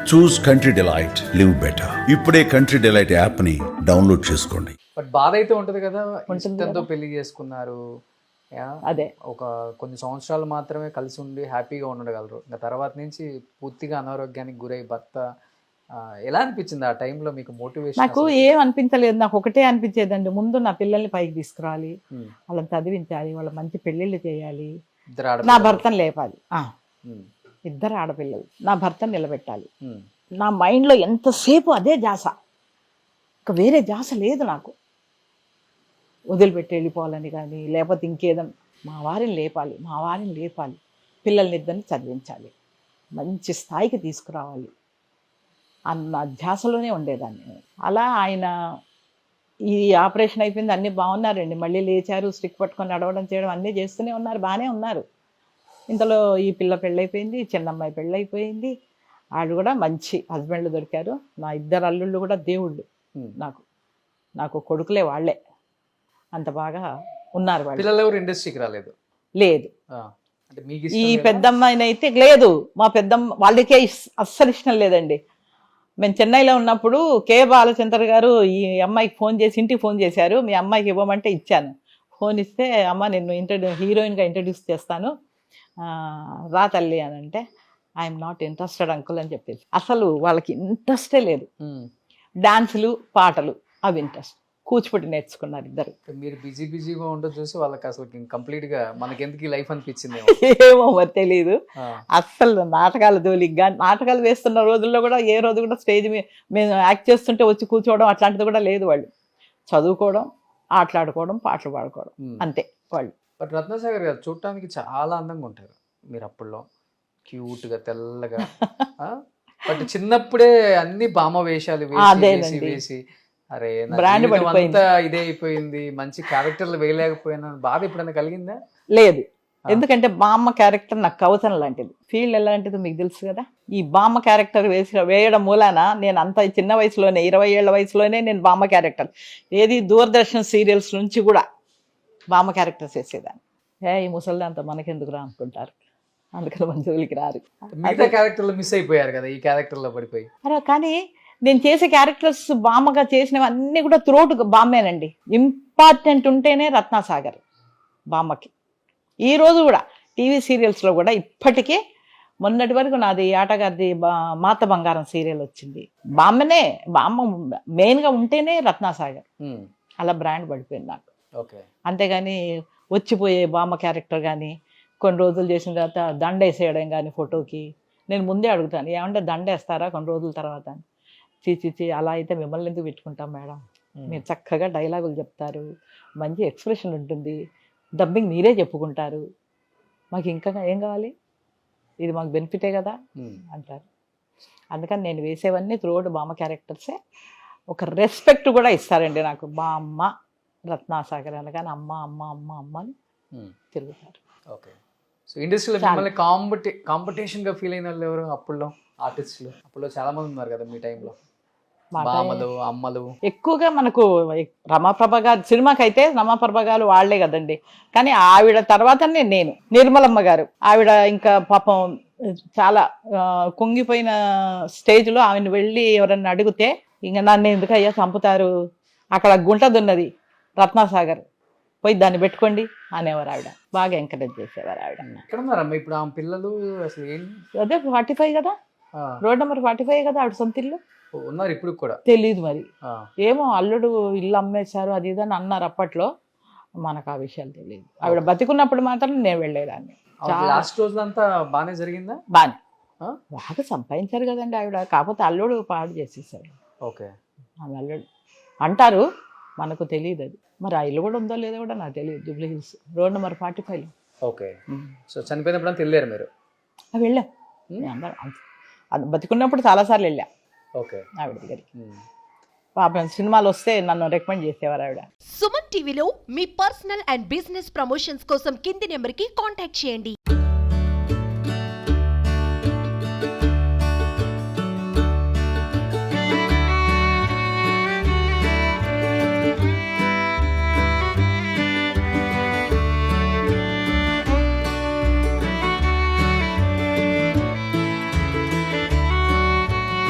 చూస్ country delight, live better. ఇప్పుడే country delight app ని download చేసుకోండి. బట్ బాధ అయితే ఉంటది కదా, ఇష్టంతో పెళ్లి చేసుకున్నారు, అదే ఒక కొన్ని సంవత్సరాలు మాత్రమే కలిసి ఉండి హ్యాపీగా ఉండగలరు. ఇంకా తర్వాత నుంచి పూర్తిగా అనారోగ్యానికి గురై భర్త ఎలా అనిపించింది ఆ టైంలో మీకు మోటివేషన్? నాకు ఏం అనిపించలేదు, నాకు ఒకటే అనిపించేదండి, ముందు నా పిల్లల్ని పైకి తీసుకురావాలి, వాళ్ళని చదివించాలి, వాళ్ళ మంచి పెళ్ళిళ్ళు చేయాలి, నా భర్తను లేపాలి, ఇద్దరు ఆడపిల్లలు, నా భర్తను నిలబెట్టాలి. నా మైండ్లో ఎంతసేపు అదే ధ్యాస, ఇంకా వేరే ధ్యాస లేదు నాకు. వదిలిపెట్టి వెళ్ళిపోవాలని కానీ లేకపోతే ఇంకేదన్నా, మా వారిని లేపాలి, మా వారిని లేపాలి, పిల్లల్ని ఇద్దరిని చదివించాలి, మంచి స్థాయికి తీసుకురావాలి అన్న ధ్యాసలోనే ఉండేదాన్ని. అలా ఆయన ఈ ఆపరేషన్ అయిపోయింది, అన్నీ బాగున్నారండి, మళ్ళీ లేచారు, స్టిక్ పట్టుకొని నడవడం చేయడం అన్నీ చేస్తూనే ఉన్నారు, బాగానే ఉన్నారు. ఇంతలో ఈ పిల్ల పెళ్ళైపోయింది, చిన్నమ్మాయి పెళ్ళైపోయింది, వాళ్ళు కూడా మంచి హస్బెండ్లు దొరికారు. నా ఇద్దరు అల్లుళ్ళు కూడా దేవుళ్ళు నాకు, నాకు కొడుకులే వాళ్ళే, అంత బాగా ఉన్నారు వాళ్ళు. పిల్లలు ఎవరు ఇండస్ట్రీకి రాలేదు? లేదు. అంటే మీకు ఈ పెద్దమ్మాయిని అయితే లేదు, మా పెద్దమ్మ వాళ్ళకే అస్సలు ఇష్టం లేదండి. మేము చెన్నైలో ఉన్నప్పుడు కే బాలచంద్ర గారు ఈ అమ్మాయికి ఫోన్ చేసి ఇంటికి ఫోన్ చేశారు, మీ అమ్మాయికి ఇవ్వమంటే ఇచ్చాను. ఫోన్ ఇస్తే అమ్మ నిన్ను హీరోయిన్గా ఇంట్రడ్యూస్ చేస్తాను, రా తల్లి అని అంటే, ఐఎమ్ నాట్ ఇంట్రెస్టెడ్ అంకుల్ అని చెప్పేసి. అసలు వాళ్ళకి ఇంట్రెస్టే లేదు. డాన్సులు పాటలు అవి ఇంట్రెస్ట్, కూచిపూడి నేర్చుకున్నారు ఇద్దరు. మీరు బిజీగా ఉండదు చూసి వాళ్ళకి అసలు కంప్లీట్ గా మనకి ఎందుకు ఈ లైఫ్ అనిపించింది ఏమో మరి తెలియదు. అస్సలు నాటకాల జోలికి కానీ, నాటకాలు వేస్తున్న రోజుల్లో కూడా ఏ రోజు కూడా స్టేజ్ మీద మేము యాక్ట్ చేస్తుంటే వచ్చి కూర్చోవడం అట్లాంటిది కూడా లేదు. వాళ్ళు చదువుకోవడం, ఆటలాడుకోవడం, పాటలు పాడుకోవడం అంతే వాళ్ళు. బట్ రత్నసాగర్ గారు చూడటానికి చాలా అందంగా ఉంటారు మీరు అప్పుడులో, క్యూట్గా తెల్లగా. బట్ చిన్నప్పుడే అన్ని బామ్మ వేషాలు వేసి వేసి అరే అంతా ఇదే అయిపోయింది, మంచి క్యారెక్టర్లు వేయలేకపోయినా బాధ ఎప్పుడైనా కలిగిందా? లేదు, ఎందుకంటే బామ్మ క్యారెక్టర్ నాకు కవచం లాంటిది. ఫీల్డ్ ఎలాంటిదో మీకు తెలుసు కదా. ఈ బామ్మ క్యారెక్టర్ వేయడం మూలాన నేను అంత చిన్న వయసులోనే, 20 ఏళ్ల వయసులోనే నేను బామ్మ క్యారెక్టర్ ఏది దూరదర్శన్ సీరియల్స్ నుంచి కూడా బామ్మ క్యారెక్టర్స్ వేసేదాన్ని. ఈ ముసలిదాంతో మనకెందుకు రా అనుకుంటారు, అందుకని మన జోలికి రారు. మిగతా క్యారెక్టర్లో మిస్ అయిపోయారు కదా, ఈ క్యారెక్టర్లో పడిపోయి. అరే కానీ నేను చేసే క్యారెక్టర్స్ బామ్మగా చేసినవి అన్నీ కూడా త్రోట్ బామ్మేనండి. ఇంపార్టెంట్ ఉంటేనే రత్నసాగర్ బామ్మకి. ఈరోజు కూడా టీవీ సీరియల్స్లో కూడా ఇప్పటికే మొన్నటి వరకు నాది ఆటగారిది మాత బంగారం సీరియల్ వచ్చింది, బామ్మనే, బామ్మ మెయిన్గా ఉంటేనే రత్నసాగర్, అలా బ్రాండ్ పడిపోయింది నాకు. అంతేగాని వచ్చిపోయే బామ్మ క్యారెక్టర్ కానీ కొన్ని రోజులు చేసిన తర్వాత దండ వేసేయడం కానీ ఫోటోకి, నేను ముందే అడుగుతాను, ఏమంటే దండ వేస్తారా కొన్ని రోజుల తర్వాత అని. చీచి అలా అయితే మిమ్మల్ని ఎందుకు పెట్టుకుంటాం మేడం, మీరు చక్కగా డైలాగులు చెప్తారు, మంచి ఎక్స్ప్రెషన్ ఉంటుంది, డబ్బింగ్ మీరే చెప్పుకుంటారు, మాకు ఇంకా ఏం కావాలి, ఇది మాకు బెనిఫిటే కదా అంటారు. అందుకని నేను వేసేవన్నీ త్రూఅవుట్ బామ్మ క్యారెక్టర్సే. ఒక రెస్పెక్ట్ కూడా ఇస్తారండి నాకు, మా అమ్మ రత్నసాగర్ అనగానే అమ్మ అమ్మ అమ్మ అమ్మ అని తిరుగుతారు. ఓకే, సో ఇండస్ట్రీలో మిమ్మల్ని కాంపిటీషన్గా ఫీల్ అయిన వాళ్ళు ఎవరు అప్పుడులో ఆర్టిస్టులు? అప్పుడులో చాలా మంది ఉన్నారు కదా మీ టైంలో, బామ్మలు అమ్మలు. ఎక్కువగా మనకు రమాప్రభ గారు సినిమాకి అయితే రమాప్రభ గారు వాళ్లే కదండి, కానీ ఆవిడ తర్వాతనే నేను నిర్మలమ్మ గారు, ఆవిడ ఇంకా పాపం చాలా కుంగిపోయిన స్టేజ్లో ఆమెను వెళ్ళి ఎవరన్నా అడిగితే ఇంకా నన్ను ఎందుకయ్యా చంపుతారు, అక్కడ గుంటదున్నది రత్నసాగర్, పోయి దాన్ని పెట్టుకోండి అనేవారు. ఆవిడ బాగా ఎంకరేజ్ చేసేవారు. ఆవిడ ఎక్కడ ఉన్నారమ్మా ఇప్పుడు ఆమె పిల్లలు? అసలు అదే 45 కదా, రోడ్ నెంబర్ 45 కదా ఆవిడ సొంత ఇల్లు. ఉన్నారు ఇప్పుడు కూడా? తెలీదు మరి, ఏమో అల్లుడు ఇల్లు అమ్మేశారు అది ఇదని అన్నారు అప్పట్లో, మనకు ఆ విషయాలు తెలియదు. ఆవిడ బతికున్నప్పుడు మాత్రం నేను వెళ్ళేదాన్ని. లాస్ట్ రోజులంతా బాగానే జరిగిందా? బాగా సంపాదించారు కదండి ఆవిడ, కాకపోతే అల్లుడు పాడు చేసేసాడు. ఓకే, అల్లుడు అంటారు, మనకు తెలియదు అది. మరి ఆ ఇల్లు కూడా ఉందో లేదో కూడా నాకు తెలియదు. Jubilee hills road number 45. Okay, so చనిపోయినప్పుడు అంతా వెళ్ళారు మీరు? వెళ్ళాం, బతికున్నప్పుడు చాలాసార్లు వెళ్ళా. ఓకే, ఆవిడ దగ్గరికి. పాపం సినిమాలు వస్తే నన్ను రికమెండ్ చేసేవారు ఆవిడ. సుమన్ టీవీలో మీ పర్సనల్ అండ్ బిజినెస్ ప్రమోషన్స్ కోసం కింది నెంబర్కి కాంటాక్ట్ చేయండి.